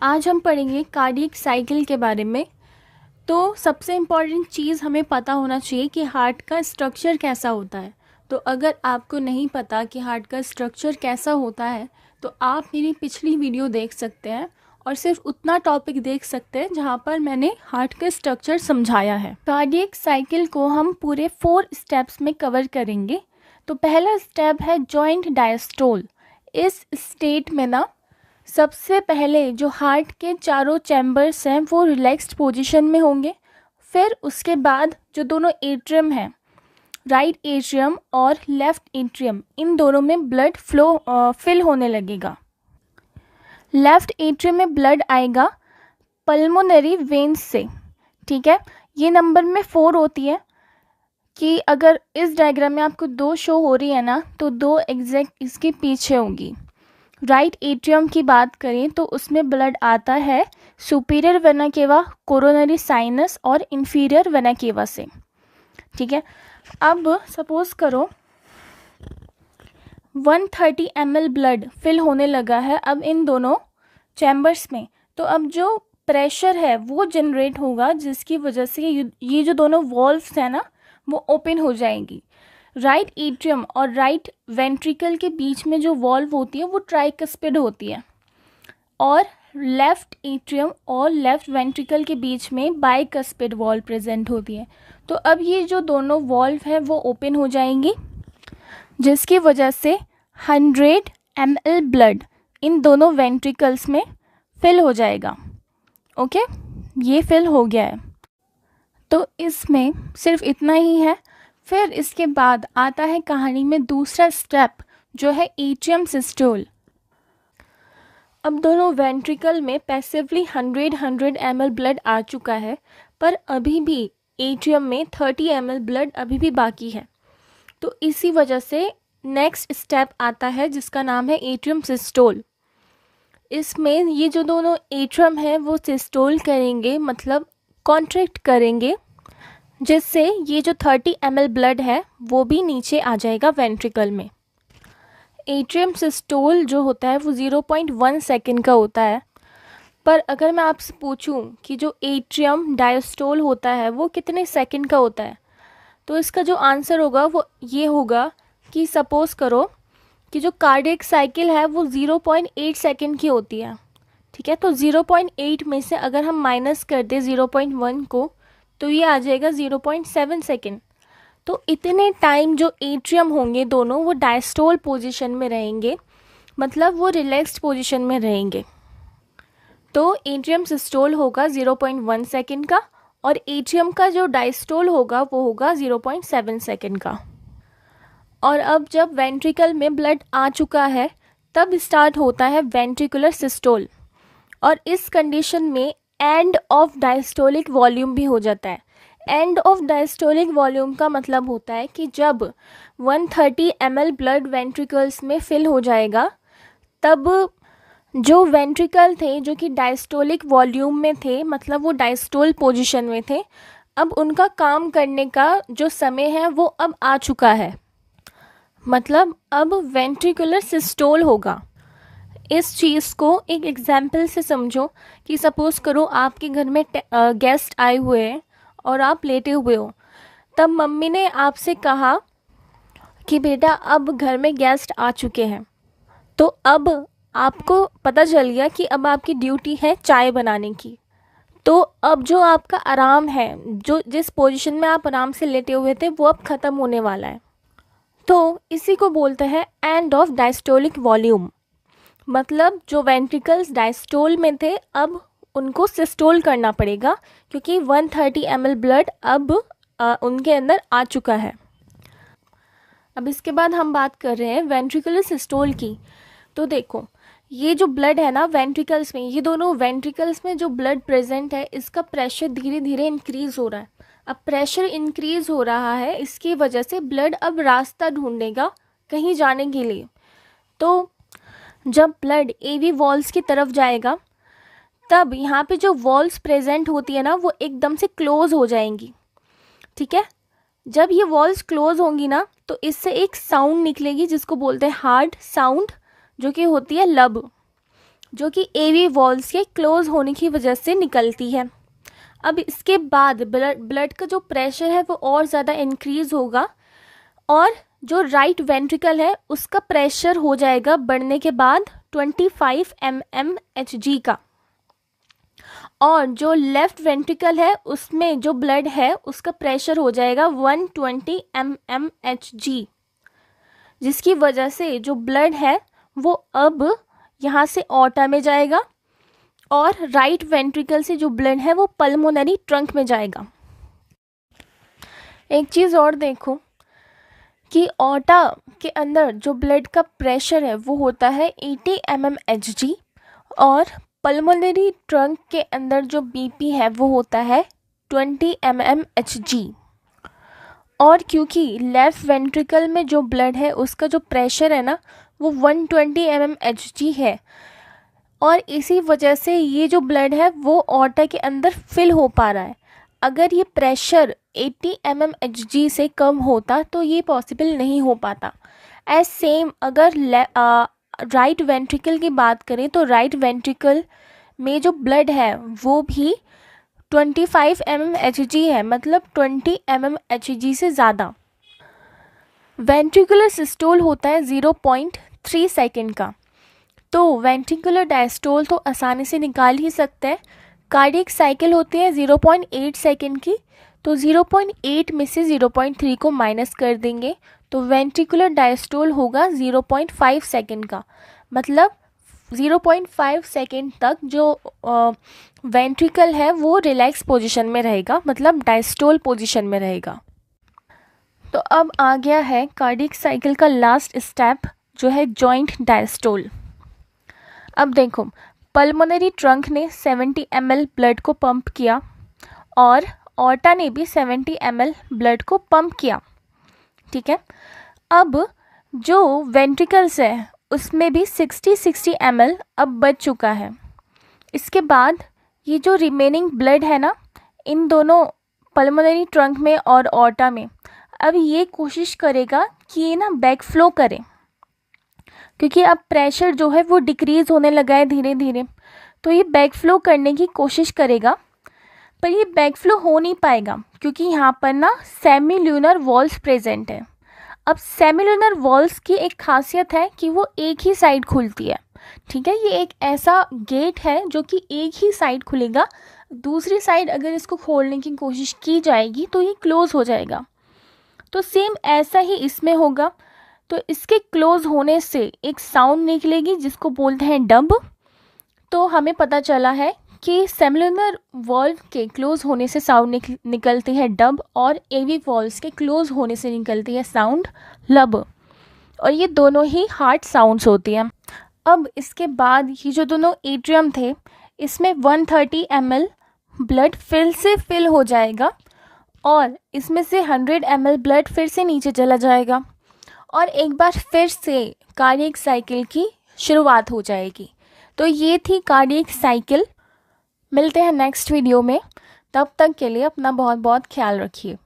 आज हम पढ़ेंगे कार्डियक साइकिल के बारे में। तो सबसे इम्पॉर्टेंट चीज़ हमें पता होना चाहिए कि हार्ट का स्ट्रक्चर कैसा होता है। तो अगर आपको नहीं पता कि हार्ट का स्ट्रक्चर कैसा होता है तो आप मेरी पिछली वीडियो देख सकते हैं और सिर्फ उतना टॉपिक देख सकते हैं जहाँ पर मैंने हार्ट का स्ट्रक्चर समझाया है। कार्डियक साइकिल को हम पूरे 4 स्टेप्स में कवर करेंगे। तो पहला स्टेप है जॉइंट डायस्टोल। इस स्टेट में ना सबसे पहले जो हार्ट के चारों चैम्बर्स हैं वो रिलैक्स्ड पोजीशन में होंगे। फिर उसके बाद जो दोनों एट्रियम हैं, राइट एट्रियम और लेफ्ट एट्रियम, इन दोनों में ब्लड फ्लो फिल होने लगेगा। लेफ्ट एट्रियम में ब्लड आएगा पल्मोनरी वेन्स से। ठीक है, ये नंबर में 4 होती है कि अगर इस डायग्राम में आपको 2 शो हो रही है ना तो 2 एग्जैक्ट इसके पीछे होंगी। राइट एट्रियम की बात करें तो उसमें ब्लड आता है superior vena cava, coronary sinus और इंफीरियर वेना केवा से। ठीक है, अब सपोज करो 130 ml ब्लड फिल होने लगा है अब इन दोनों चैम्बर्स में। तो अब जो प्रेशर है वो जनरेट होगा जिसकी वजह से ये जो दोनों वॉल्व्स हैं ना वो ओपन हो जाएंगी। राइट एट्रियम और राइट वेंट्रिकल के बीच में जो वॉल्व होती है वो ट्राइकस्पिड होती है और लेफ्ट एट्रियम और लेफ्ट वेंट्रिकल के बीच में बाइकस्पिड वॉल्व प्रेजेंट होती है। तो अब ये जो दोनों वॉल्व है वो ओपन हो जाएंगी जिसकी वजह से 100 ml ब्लड इन दोनों वेंट्रिकल्स में फिल हो जाएगा। ओके, ये फिल हो गया है। तो इसमें सिर्फ इतना ही है। फिर इसके बाद आता है कहानी में दूसरा स्टेप जो है एट्रियम सिस्टोल। अब दोनों वेंट्रिकल में पैसिवली 100 ml ब्लड आ चुका है पर अभी भी एट्रियम में 30 ml ब्लड अभी भी बाकी है। तो इसी वजह से नेक्स्ट स्टेप आता है जिसका नाम है एट्रियम सिस्टोल। इसमें ये जो दोनों एट्रियम है वो सिस्टोल करेंगे, मतलब कॉन्ट्रैक्ट करेंगे, जिससे ये जो 30 ml ब्लड है वो भी नीचे आ जाएगा वेंट्रिकल में। एट्रियम सिस्टोल जो होता है वो 0.1 सेकेंड का होता है। पर अगर मैं आपसे पूछूं कि जो एट्रियम डायस्टोल होता है वो कितने सेकेंड का होता है तो इसका जो आंसर होगा वो ये होगा कि सपोज़ करो कि जो कार्डियक साइकिल है वो 0.8 सेकेंड की होती है। ठीक है, तो 0.8 में से अगर हम माइनस कर दें 0.1 को तो ये आ जाएगा 0.7 सेकेंड। तो इतने टाइम जो एट्रियम होंगे दोनों वो डायस्टोल पोजीशन में रहेंगे, मतलब वो रिलैक्स्ड पोजीशन में रहेंगे। तो एट्रियम सिस्टोल होगा 0.1 सेकेंड का और एट्रियम का जो डायस्टोल होगा वो होगा 0.7 सेकेंड का। और अब जब वेंट्रिकल में ब्लड आ चुका है तब स्टार्ट होता है वेंट्रिकुलर सिस्टोल और इस कंडीशन में एंड ऑफ डायस्टोलिक वॉल्यूम भी हो जाता है। एंड ऑफ डायस्टोलिक वॉल्यूम का मतलब होता है कि जब 130 ml ब्लड वेंट्रिकल्स में फिल हो जाएगा तब जो वेंट्रिकल थे जो कि डायस्टोलिक वॉल्यूम में थे, मतलब वो डायस्टोल पोजीशन में थे, अब उनका काम करने का जो समय है वो अब आ चुका है, मतलब अब वेंट्रिकुलर सिस्टोल होगा। इस चीज़ को एक एग्जाम्पल से समझो कि सपोज़ करो आपके घर में गेस्ट आए हुए हैं और आप लेटे हुए हो। तब मम्मी ने आपसे कहा कि बेटा अब घर में गेस्ट आ चुके हैं। तो अब आपको पता चल गया कि अब आपकी ड्यूटी है चाय बनाने की। तो अब जो आपका आराम है, जो जिस पोजीशन में आप आराम से लेटे हुए थे वो अब ख़त्म होने वाला है। तो इसी को बोलते हैं एंड ऑफ डायस्टोलिक वॉल्यूम, मतलब जो वेंट्रिकल्स डायस्टोल में थे अब उनको सिस्टोल करना पड़ेगा क्योंकि 130 ml ब्लड अब उनके अंदर आ चुका है। अब इसके बाद हम बात कर रहे हैं वेंट्रिकुलर सिस्टोल की। तो देखो ये जो ब्लड है ना वेंट्रिकल्स में, ये दोनों वेंट्रिकल्स में जो ब्लड प्रेजेंट है इसका प्रेशर धीरे धीरे इंक्रीज हो रहा है। अब प्रेशर इंक्रीज हो रहा है, इसकी वजह से ब्लड अब रास्ता ढूंढेगा कहीं जाने के लिए। तो जब ब्लड एवी वॉल्स की तरफ जाएगा तब यहाँ पे जो वॉल्स प्रेजेंट होती है ना वो एकदम से क्लोज हो जाएंगी। ठीक है, जब ये वॉल्स क्लोज होंगी ना तो इससे एक साउंड निकलेगी जिसको बोलते हैं हार्ड साउंड, जो कि होती है लब। जो कि एवी वॉल्स के क्लोज होने की वजह से निकलती है। अब इसके बाद ब्लड का जो प्रेशर है वो और ज़्यादा इंक्रीज़ होगा और जो राइट वेंट्रिकल है उसका प्रेशर हो जाएगा बढ़ने के बाद 25 mmHg का, और जो लेफ्ट वेंट्रिकल है उसमें जो ब्लड है उसका प्रेशर हो जाएगा 120 mmHg, जिसकी वजह से जो ब्लड है वो अब यहाँ से ऑर्टा में जाएगा और राइट वेंट्रिकल से जो ब्लड है वो पल्मोनरी ट्रंक में जाएगा। एक चीज़ और देखो कि ऑर्टा के अंदर जो ब्लड का प्रेशर है वो होता है 80 mmHg और पल्मोनरी ट्रंक के अंदर जो बीपी है वो होता है 20 mmHg। और क्योंकि लेफ़्ट वेंट्रिकल में जो ब्लड है उसका जो प्रेशर है ना वो 120 mmHg है, और इसी वजह से ये जो ब्लड है वो ऑर्टा के अंदर फिल हो पा रहा है। अगर ये प्रेशर 80 mmHg से कम होता तो ये पॉसिबल नहीं हो पाता। एज सेम अगर राइट वेंट्रिकल की बात करें तो राइट वेंट्रिकल में जो ब्लड है वो भी 25 mmHg है, मतलब 20 mmHg से ज़्यादा। वेंट्रिकुलर सिस्टोल होता है 0.3 सेकेंड का, तो वेंट्रिकुलर डायस्टोल तो आसानी से निकाल ही सकते हैं। कार्डियक साइकिल होती है 0.8 सेकेंड की, तो 0.8 में से 0.3 को माइनस कर देंगे तो वेंट्रिकुलर डायस्टोल होगा 0.5 सेकेंड का, मतलब 0.5 सेकेंड तक जो वेंट्रिकल है वो रिलैक्स पोजीशन में रहेगा, मतलब डायस्टोल पोजीशन में रहेगा। तो अब आ गया है कार्डियक साइकिल का लास्ट स्टेप जो है जॉइंट डायस्टोल। अब देखो, पल्मोनरी ट्रंक ने 70 ml ब्लड को पंप किया और ऑर्टा ने भी 70 ml ब्लड को पंप किया, ठीक है। अब जो वेंट्रिकल्स है उसमें भी 60 ml अब बच चुका है। इसके बाद ये जो रिमेनिंग ब्लड है ना इन दोनों पल्मोनरी ट्रंक में और ऑर्टा में, अब ये कोशिश करेगा कि ये ना बैक फ्लो करे, क्योंकि अब प्रेशर जो है वो डिक्रीज़ होने लगा है धीरे धीरे, तो ये बैक फ्लो करने की कोशिश करेगा, पर ये बैक फ्लो हो नहीं पाएगा क्योंकि यहाँ पर ना सेमील्यूनर वॉल्स प्रेजेंट है। अब सेमील्यूनर वॉल्स की एक खासियत है कि वो एक ही साइड खुलती है, ठीक है। ये एक ऐसा गेट है जो कि एक ही साइड खुलेगा, दूसरी साइड अगर इसको खोलने की कोशिश की जाएगी तो ये क्लोज़ हो जाएगा। तो सेम ऐसा ही इसमें होगा। तो इसके क्लोज़ होने से एक साउंड निकलेगी जिसको बोलते हैं डब। तो हमें पता चला है कि सेमिलुनर वॉल्व के क्लोज़ होने से साउंड निकलती है डब और एवी वॉल्व्स के क्लोज़ होने से निकलती है साउंड लब, और ये दोनों ही हार्ट साउंड्स होती हैं। अब इसके बाद ये जो दोनों एट्रियम थे इसमें 130 ml ब्लड फिर से फिल हो जाएगा और इसमें से 100 ml ब्लड फिर से नीचे चला जाएगा और एक बार फिर से कार्डियक साइकिल की शुरुआत हो जाएगी। तो ये थी कार्डियक साइकिल। मिलते हैं नेक्स्ट वीडियो में, तब तक के लिए अपना बहुत बहुत ख्याल रखिए।